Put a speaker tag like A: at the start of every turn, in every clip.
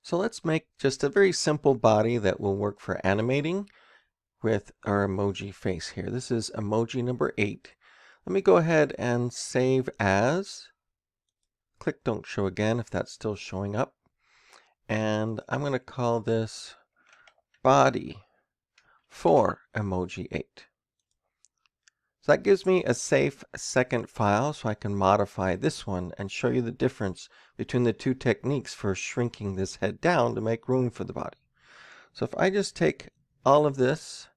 A: So let's make just a very simple body that will work for animating with our emoji face here. This is emoji number 8. Let me go ahead and save as. Click don't show again if that's still showing up. And I'm going to call this body for emoji 8. So that gives me a safe second file so I can modify this one and show you the difference between the two techniques for shrinking this head down to make room for the body. So if I just take all of this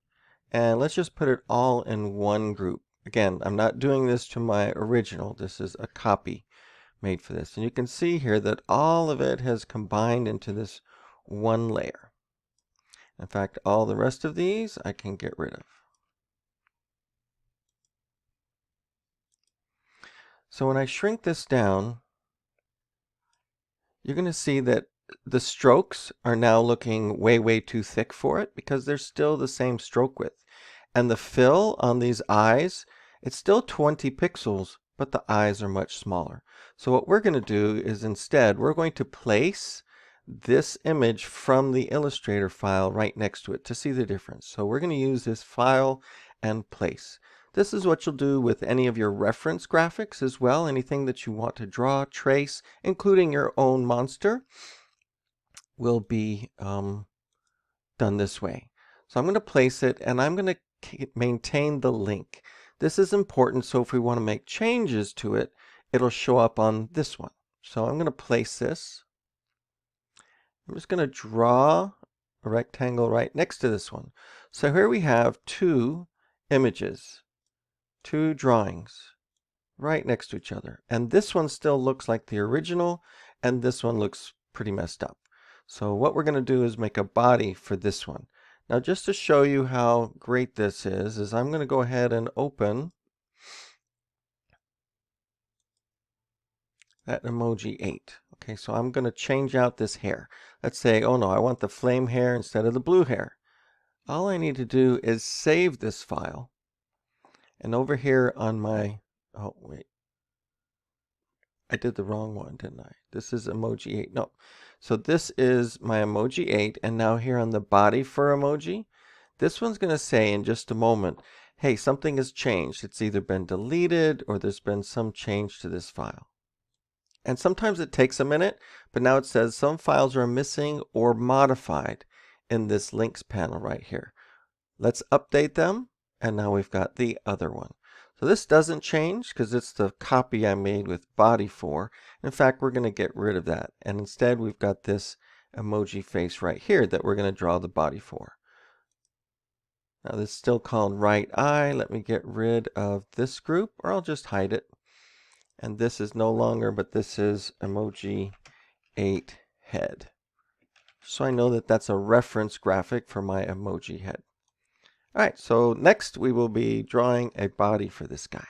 A: and let's just put it all in one group. Again, I'm not doing this to my original. This is a copy made for this. And you can see here that all of it has combined into this one layer. In fact, all the rest of these I can get rid of. So when I shrink this down, you're going to see that the strokes are now looking way too thick for it because they're still the same stroke width. And the fill on these eyes, it's still 20 pixels, but the eyes are much smaller. So what we're going to do is instead, we're going to place this image from the Illustrator file right next to it to see the difference. So we're going to use this file and place. This is what you'll do with any of your reference graphics as well, anything that you want to draw, trace, including your own monster, will be done this way. So I'm going to place it and I'm going to maintain the link. This is important, so if we want to make changes to it, it'll show up on this one. So I'm going to place this. I'm just going to draw a rectangle right next to this one. So here we have two images, two drawings right next to each other. And this one still looks like the original, and this one looks pretty messed up. So what we're going to do is make a body for this one. Now just to show you how great this is I'm going to go ahead and open that emoji 8. Okay, so I'm going to change out this hair. Let's say, oh no, I want the flame hair instead of the blue hair. All I need to do is save this file. And over here on my, oh wait, I did the wrong one, didn't I? This is emoji 8. No. So this is my emoji 8. And now here on the body for emoji, this one's going to say in just a moment, hey, something has changed. It's either been deleted or there's been some change to this file. And sometimes it takes a minute, but now it says some files are missing or modified in this links panel right here. Let's update them. And now we've got the other one. So this doesn't change because it's the copy I made with body for. In fact, we're going to get rid of that. And instead, we've got this emoji face right here that we're going to draw the body for. Now this is still called right eye. Let me get rid of this group, or I'll just hide it. And this is no longer, but this is emoji 8 head. So I know that that's a reference graphic for my emoji head. All right, so next we will be drawing a body for this guy.